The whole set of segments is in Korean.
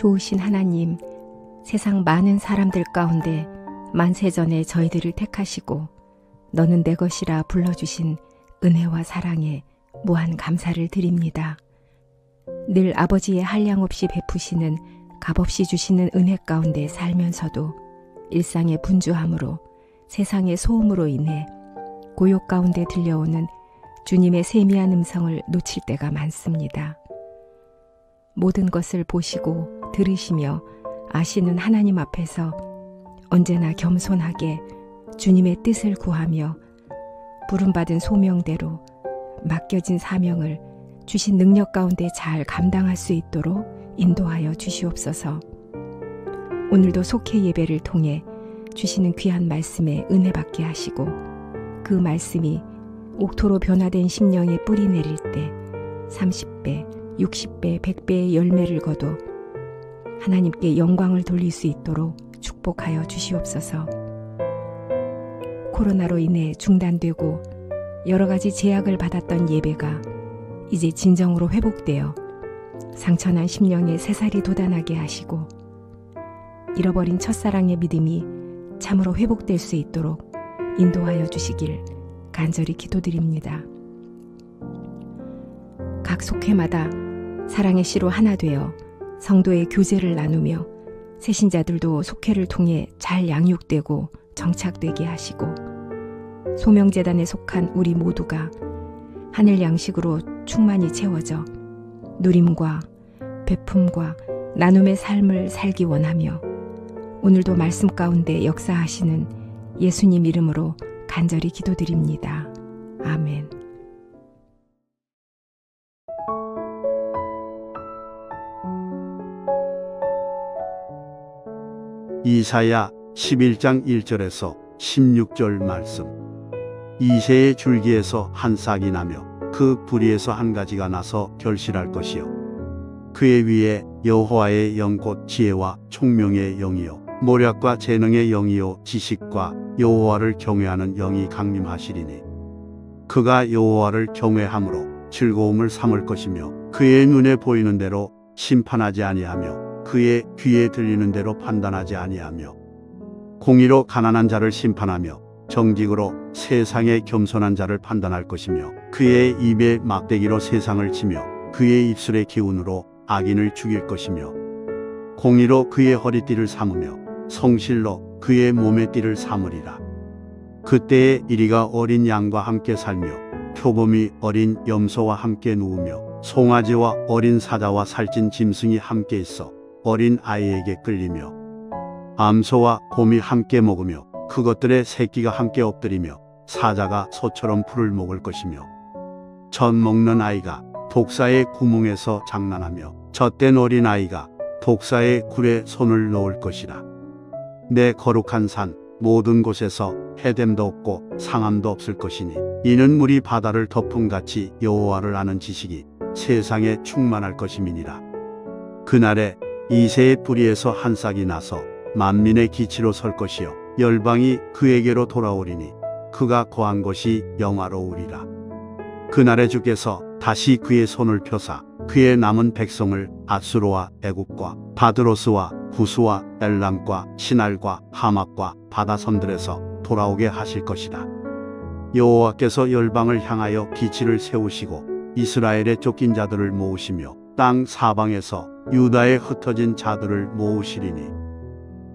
좋으신 하나님, 세상 많은 사람들 가운데 만세전에 저희들을 택하시고 너는 내 것이라 불러주신 은혜와 사랑에 무한 감사를 드립니다. 늘 아버지의 한량없이 베푸시는 값없이 주시는 은혜 가운데 살면서도 일상의 분주함으로 세상의 소음으로 인해 고요 가운데 들려오는 주님의 세미한 음성을 놓칠 때가 많습니다. 모든 것을 보시고 들으시며 아시는 하나님 앞에서 언제나 겸손하게 주님의 뜻을 구하며 부름받은 소명대로 맡겨진 사명을 주신 능력 가운데 잘 감당할 수 있도록 인도하여 주시옵소서. 오늘도 속회 예배를 통해 주시는 귀한 말씀에 은혜 받게 하시고 그 말씀이 옥토로 변화된 심령에 뿌리 내릴 때 30배, 60배, 100배의 열매를 거둬 하나님께 영광을 돌릴 수 있도록 축복하여 주시옵소서. 코로나로 인해 중단되고 여러 가지 제약을 받았던 예배가 이제 진정으로 회복되어 상처난 심령에 새살이 돋아나게 하시고 잃어버린 첫사랑의 믿음이 참으로 회복될 수 있도록 인도하여 주시길 간절히 기도드립니다. 각 속회마다 사랑의 씨로 하나 되어 성도의 교제를 나누며 새신자들도 속회를 통해 잘 양육되고 정착되게 하시고 소명재단에 속한 우리 모두가 하늘 양식으로 충만히 채워져 누림과 베품과 나눔의 삶을 살기 원하며 오늘도 말씀 가운데 역사하시는 예수님 이름으로 간절히 기도드립니다. 아멘. 이사야 11장 1절에서 16절 말씀. 이새의 줄기에서 한 싹이 나며 그 뿌리에서 한 가지가 나서 결실할 것이요 그의 위에 여호와의 영 곧 지혜와 총명의 영이요 모략과 재능의 영이요 지식과 여호와를 경외하는 영이 강림하시리니 그가 여호와를 경외함으로 즐거움을 삼을 것이며 그의 눈에 보이는 대로 심판하지 아니하며 그의 귀에 들리는 대로 판단하지 아니하며 공의로 가난한 자를 심판하며 정직으로 세상의 겸손한 자를 판단할 것이며 그의 입에 막대기로 세상을 치며 그의 입술의 기운으로 악인을 죽일 것이며 공의로 그의 허리띠를 삼으며 성실로 그의 몸의 띠를 삼으리라. 그때에 이리가 어린 양과 함께 살며 표범이 어린 염소와 함께 누우며 송아지와 어린 사자와 살찐 짐승이 함께 있어 어린 아이에게 끌리며 암소와 곰이 함께 먹으며 그것들의 새끼가 함께 엎드리며 사자가 소처럼 풀을 먹을 것이며 젖 먹는 아이가 독사의 구멍에서 장난하며 젖된 어린 아이가 독사의 굴에 손을 넣을 것이라. 내 거룩한 산 모든 곳에서 해됨도 없고 상함도 없을 것이니 이는 물이 바다를 덮음같이 여호와를 아는 지식이 세상에 충만할 것임이니라. 그날에 이새의 뿌리에서 한 싹이 나서 만민의 기치로 설 것이요 열방이 그에게로 돌아오리니 그가 거한 것이 영화로우리라. 그날에 주께서 다시 그의 손을 펴사 그의 남은 백성을 아수르와 애굽과 바드로스와 구스와 엘람과 시날과 하맛과 바다섬들에서 돌아오게 하실 것이다. 여호와께서 열방을 향하여 기치를 세우시고 이스라엘의 쫓긴 자들을 모으시며 땅 사방에서 유다에 흩어진 자들을 모으시리니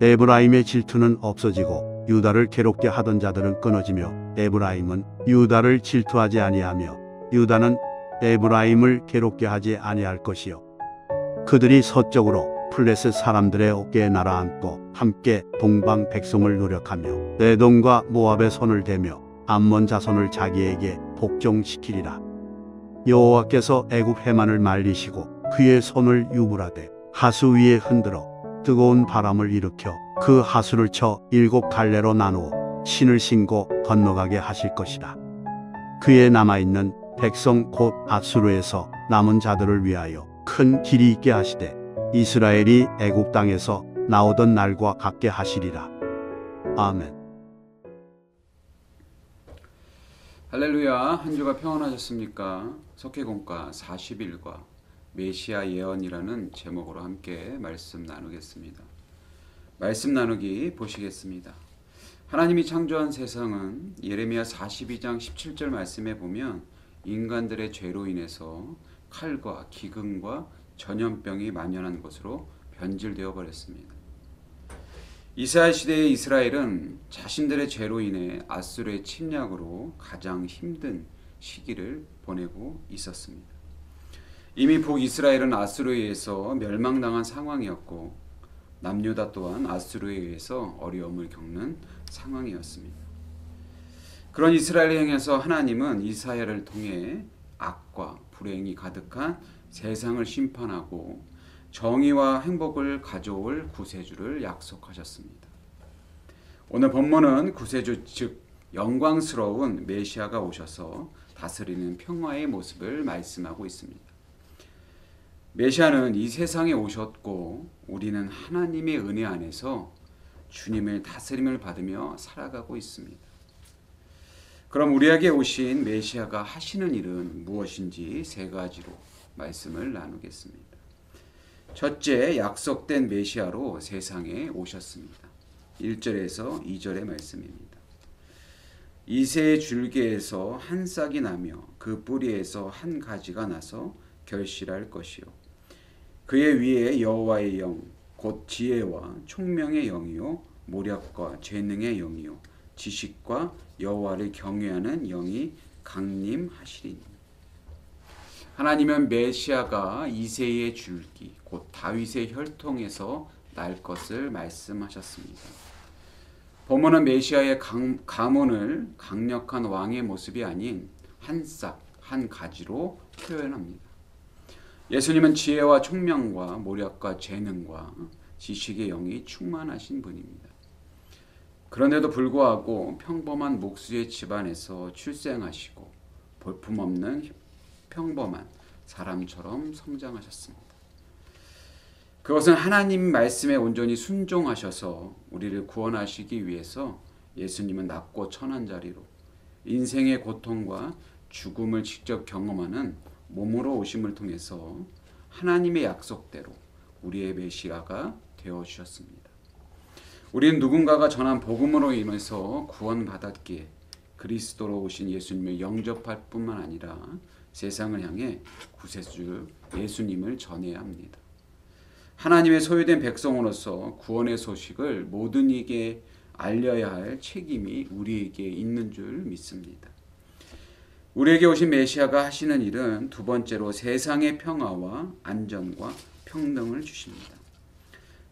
에브라임의 질투는 없어지고 유다를 괴롭게 하던 자들은 끊어지며 에브라임은 유다를 질투하지 아니하며 유다는 에브라임을 괴롭게 하지 아니할 것이요 그들이 서쪽으로 플레셋 사람들의 어깨에 날아앉고 함께 동방 백성을 노력하며 에돔과 모압의 손을 대며 암몬 자손을 자기에게 복종시키리라. 여호와께서 애굽 해만을 말리시고 그의 손을 유불하되 하수 위에 흔들어 뜨거운 바람을 일으켜 그 하수를 쳐 7 갈래로 나누어 신을 신고 건너가게 하실 것이다. 그의 남아있는 백성 곧 아수르에서 남은 자들을 위하여 큰 길이 있게 하시되 이스라엘이 애굽 땅에서 나오던 날과 같게 하시리라. 아멘. 할렐루야. 한 주가 평안하셨습니까? 석회공과 40일과 메시아 예언이라는 제목으로 함께 말씀 나누겠습니다. 말씀 나누기 보시겠습니다. 하나님이 창조한 세상은 예레미야 42장 17절 말씀에 보면 인간들의 죄로 인해서 칼과 기근과 전염병이 만연한 것으로 변질되어 버렸습니다. 이스라엘 시대의 이스라엘은 자신들의 죄로 인해 아수르의 침략으로 가장 힘든 시기를 보내고 있었습니다. 이미 북이스라엘은 아수르에 의해서 멸망당한 상황이었고 남유다 또한 아수르에 의해서 어려움을 겪는 상황이었습니다. 그런 이스라엘을 향해서 하나님은 이사야를 통해 악과 불행이 가득한 세상을 심판하고 정의와 행복을 가져올 구세주를 약속하셨습니다. 오늘 본문은 구세주 즉 영광스러운 메시아가 오셔서 다스리는 평화의 모습을 말씀하고 있습니다. 메시아는 이 세상에 오셨고 우리는 하나님의 은혜 안에서 주님의 다스림을 받으며 살아가고 있습니다. 그럼 우리에게 오신 메시아가 하시는 일은 무엇인지 세 가지로 말씀을 나누겠습니다. 첫째, 약속된 메시아로 세상에 오셨습니다. 1절에서 2절의 말씀입니다. 이새의 줄기에서 한 싹이 나며 그 뿌리에서 한 가지가 나서 결실할 것이요 그의 위에 여호와의 영 곧 지혜와 총명의 영이요 모략과 재능의 영이요 지식과 여호와를 경외하는 영이 강림하시리니. 하나님은 메시아가 이새의 줄기 곧 다윗의 혈통에서 날 것을 말씀하셨습니다. 본문은 메시아의 가문을 강력한 왕의 모습이 아닌 한 싹, 한 가지로 표현합니다. 예수님은 지혜와 총명과 모략과 재능과 지식의 영이 충만하신 분입니다. 그런데도 불구하고 평범한 목수의 집안에서 출생하시고 볼품없는 평범한 사람처럼 성장하셨습니다. 그것은 하나님 말씀에 온전히 순종하셔서 우리를 구원하시기 위해서 예수님은 낮고 천한 자리로 인생의 고통과 죽음을 직접 경험하는 몸으로 오심을 통해서 하나님의 약속대로 우리의 메시아가 되어 주셨습니다. 우리는 누군가가 전한 복음으로 인해서 구원받았기에 그리스도로 오신 예수님을 영접할 뿐만 아니라 세상을 향해 구세주 예수님을 전해야 합니다. 하나님의 소유된 백성으로서 구원의 소식을 모든 이에게 알려야 할 책임이 우리에게 있는 줄 믿습니다. 우리에게 오신 메시아가 하시는 일은 두 번째로 세상의 평화와 안전과 평등을 주십니다.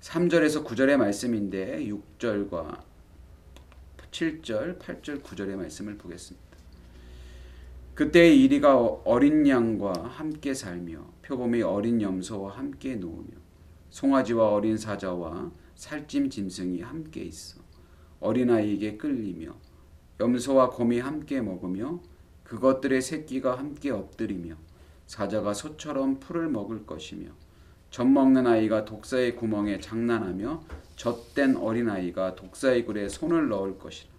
3절에서 9절의 말씀인데 6절과 7절, 8절, 9절의 말씀을 보겠습니다. 그때 이리가 어린 양과 함께 살며 표범이 어린 염소와 함께 누우며 송아지와 어린 사자와 살찜 짐승이 함께 있어 어린아이에게 끌리며 염소와 곰이 함께 먹으며 그것들의 새끼가 함께 엎드리며 사자가 소처럼 풀을 먹을 것이며 젖먹는 아이가 독사의 구멍에 장난하며 젖된 어린아이가 독사의 굴에 손을 넣을 것이라.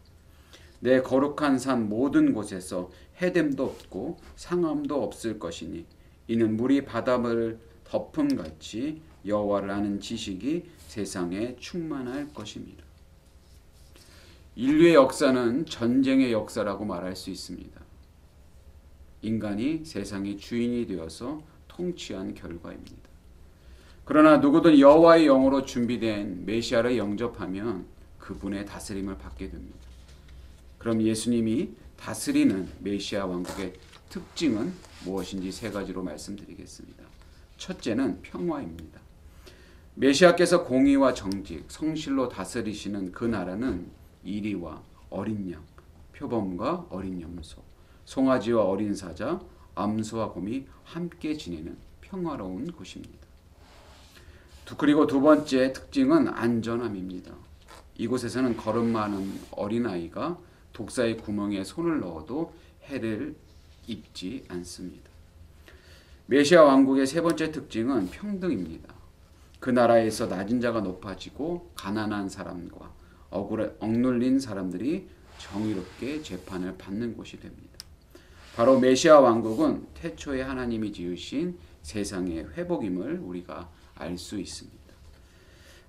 내 거룩한 산 모든 곳에서 해됨도 없고 상함도 없을 것이니 이는 물이 바다를 덮음같이 여호와를 아는 지식이 세상에 충만할 것입니다. 인류의 역사는 전쟁의 역사라고 말할 수 있습니다. 인간이 세상의 주인이 되어서 통치한 결과입니다. 그러나 누구든 여호와의 영으로 준비된 메시아를 영접하면 그분의 다스림을 받게 됩니다. 그럼 예수님이 다스리는 메시아 왕국의 특징은 무엇인지 세 가지로 말씀드리겠습니다. 첫째는 평화입니다. 메시아께서 공의와 정직, 성실로 다스리시는 그 나라는 이리와 어린 양, 표범과 어린 염소, 송아지와 어린 사자, 암소와 곰이 함께 지내는 평화로운 곳입니다. 그리고 두 번째 특징은 안전함입니다. 이곳에서는 걸음 많은 어린아이가 독사의 구멍에 손을 넣어도 해를 입지 않습니다. 메시아 왕국의 세 번째 특징은 평등입니다. 그 나라에서 낮은 자가 높아지고 가난한 사람과 억눌린 사람들이 정의롭게 재판을 받는 곳이 됩니다. 바로 메시아 왕국은 태초에 하나님이 지으신 세상의 회복임을 우리가 알 수 있습니다.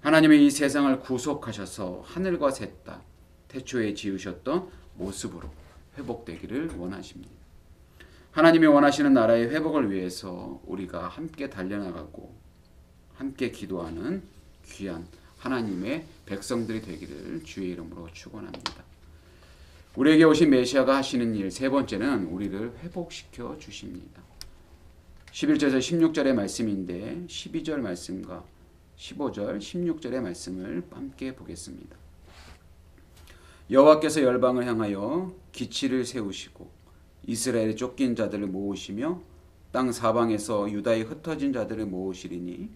하나님이 이 세상을 구속하셔서 하늘과 새 땅, 태초에 지으셨던 모습으로 회복되기를 원하십니다. 하나님이 원하시는 나라의 회복을 위해서 우리가 함께 달려나가고 함께 기도하는 귀한 하나님의 백성들이 되기를 주의 이름으로 축원합니다. 우리에게 오신 메시아가 하시는 일 세 번째는 우리를 회복시켜 주십니다. 11절에서 16절의 말씀인데 12절 말씀과 15절, 16절의 말씀을 함께 보겠습니다. 여호와께서 열방을 향하여 기치를 세우시고 이스라엘의 쫓긴 자들을 모으시며 땅 사방에서 유다의 흩어진 자들을 모으시리니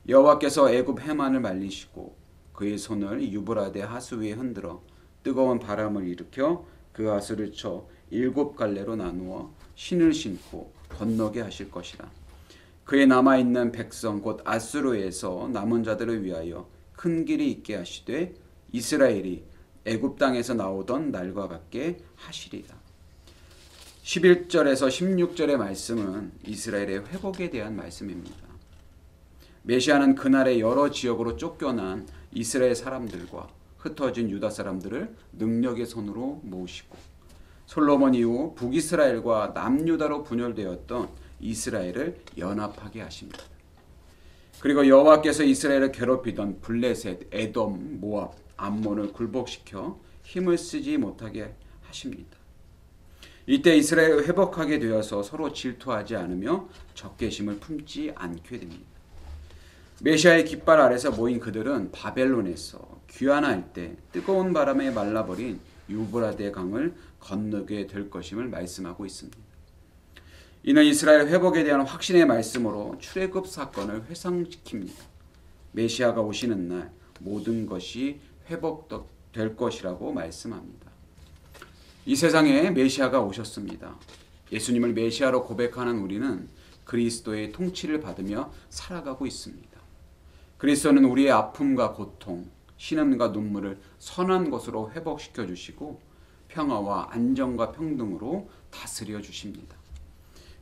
여호와께서 애굽 해만을 말리시고 그의 손을 유브라데 하수 위에 흔들어 뜨거운 바람을 일으켜 그 하수를 쳐 7갈래로 나누어 신을 신고 건너게 하실 것이라. 그의 남아있는 백성 곧 아수르에서 남은 자들을 위하여 큰 길이 있게 하시되 이스라엘이 애굽 땅에서 나오던 날과 같게 하시리라. 11절에서 16절의 말씀은 이스라엘의 회복에 대한 말씀입니다. 메시아는 그날의 여러 지역으로 쫓겨난 이스라엘 사람들과 흩어진 유다 사람들을 능력의 손으로 모으시고 솔로몬 이후 북이스라엘과 남유다로 분열되었던 이스라엘을 연합하게 하십니다. 그리고 여호와께서 이스라엘을 괴롭히던 블레셋, 에돔, 모압, 암몬을 굴복시켜 힘을 쓰지 못하게 하십니다. 이때 이스라엘을 회복하게 되어서 서로 질투하지 않으며 적개심을 품지 않게 됩니다. 메시아의 깃발 아래서 모인 그들은 바벨론에서 귀환할 때 뜨거운 바람에 말라버린 유브라데 강을 건너게 될 것임을 말씀하고 있습니다. 이는 이스라엘 회복에 대한 확신의 말씀으로 출애굽 사건을 회상시킵니다. 메시아가 오시는 날 모든 것이 회복될 것이라고 말씀합니다. 이 세상에 메시아가 오셨습니다. 예수님을 메시아로 고백하는 우리는 그리스도의 통치를 받으며 살아가고 있습니다. 그리스도는 우리의 아픔과 고통, 신음과 눈물을 선한 것으로 회복시켜 주시고 평화와 안정과 평등으로 다스려 주십니다.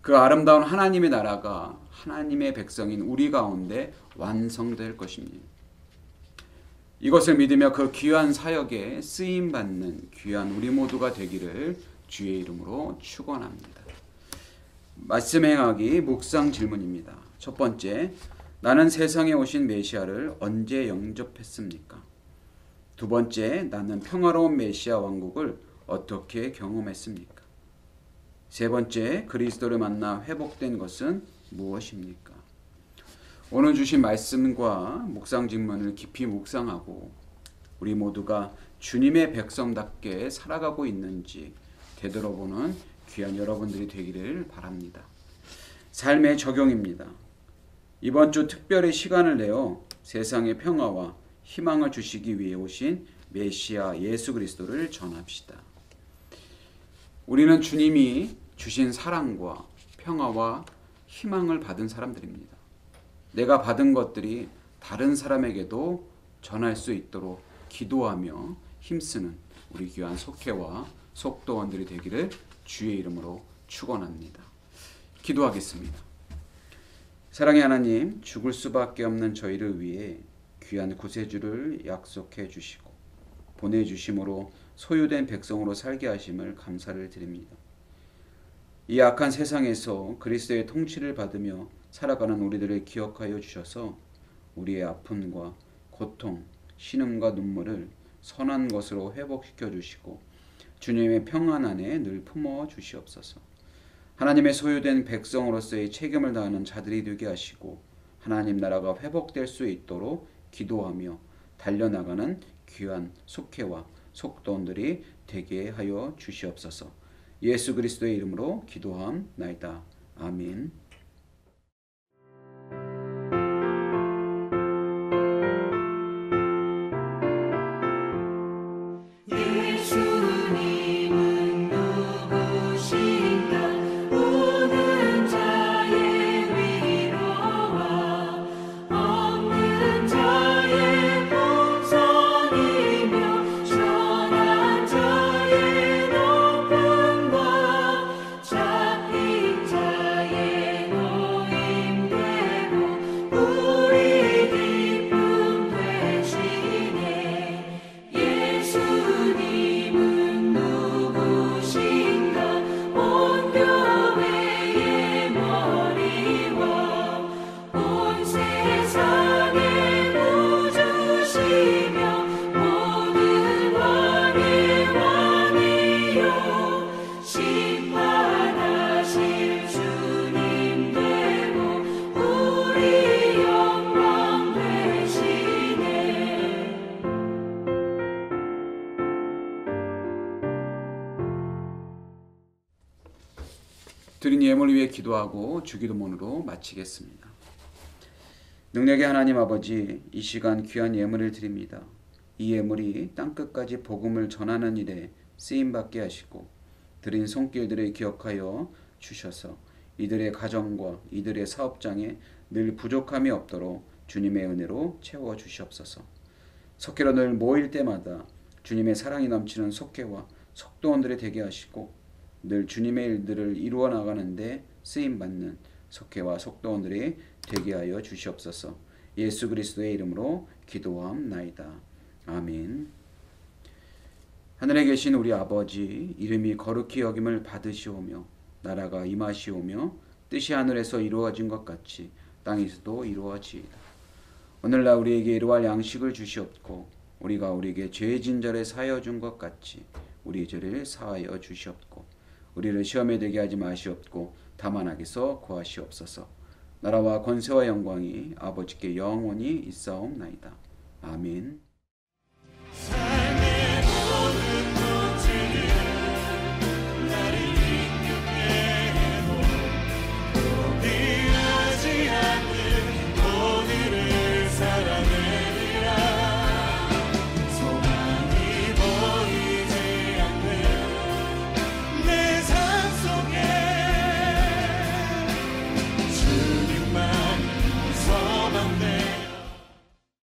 그 아름다운 하나님의 나라가 하나님의 백성인 우리 가운데 완성될 것입니다. 이것을 믿으며 그 귀한 사역에 쓰임받는 귀한 우리 모두가 되기를 주의 이름으로 축원합니다. 말씀 행하기 묵상 질문입니다. 첫 번째, 나는 세상에 오신 메시아를 언제 영접했습니까? 두 번째, 나는 평화로운 메시아 왕국을 어떻게 경험했습니까? 세 번째, 그리스도를 만나 회복된 것은 무엇입니까? 오늘 주신 말씀과 묵상 질문을 깊이 묵상하고 우리 모두가 주님의 백성답게 살아가고 있는지 되돌아보는 귀한 여러분들이 되기를 바랍니다. 삶의 적용입니다. 이번 주 특별히 시간을 내어 세상의 평화와 희망을 주시기 위해 오신 메시아 예수 그리스도를 전합시다. 우리는 주님이 주신 사랑과 평화와 희망을 받은 사람들입니다. 내가 받은 것들이 다른 사람에게도 전할 수 있도록 기도하며 힘쓰는 우리 귀한 속회와 속도원들이 되기를 주의 이름으로 축원합니다. 기도하겠습니다. 사랑의 하나님, 죽을 수밖에 없는 저희를 위해 귀한 구세주를 약속해 주시고 보내주심으로 소유된 백성으로 살게 하심을 감사를 드립니다. 이 악한 세상에서 그리스도의 통치를 받으며 살아가는 우리들을 기억하여 주셔서 우리의 아픔과 고통, 신음과 눈물을 선한 것으로 회복시켜 주시고 주님의 평안 안에 늘 품어 주시옵소서. 하나님의 소유된 백성으로서의 책임을 다하는 자들이 되게 하시고 하나님 나라가 회복될 수 있도록 기도하며 달려나가는 귀한 속회와 속도원들이 되게 하여 주시옵소서. 예수 그리스도의 이름으로 기도함나이다. 아멘. 자의 드린 예물 위해 기도하고 주기도문으로 마치겠습니다. 능력의 하나님 아버지, 이 시간 귀한 예물을 드립니다. 이 예물이 땅끝까지 복음을 전하는 일에 쓰임받게 하시고 드린 손길들을 기억하여 주셔서 이들의 가정과 이들의 사업장에 늘 부족함이 없도록 주님의 은혜로 채워 주시옵소서. 속회로 늘 모일 때마다 주님의 사랑이 넘치는 속회와 속도원들이 되게 하시고 늘 주님의 일들을 이루어 나가는데 쓰임받는 속회와 속도원들이 되게 하여 주시옵소서. 예수 그리스도의 이름으로 기도함나이다. 아멘. 하늘에 계신 우리 아버지, 이름이 거룩히 여김을 받으시오며 나라가 임하시오며 뜻이 하늘에서 이루어진 것 같이 땅에서도 이루어지이다. 오늘날 우리에게 이루할 양식을 주시옵고 우리가 우리에게 죄 진절에 사하여 준 것 같이 우리 죄를 사하여 주시옵고 우리를 시험에 들게 하지 마시옵고 다만 악에서 구하시옵소서. 나라와 권세와 영광이 아버지께 영원히 있사옵나이다. 아멘.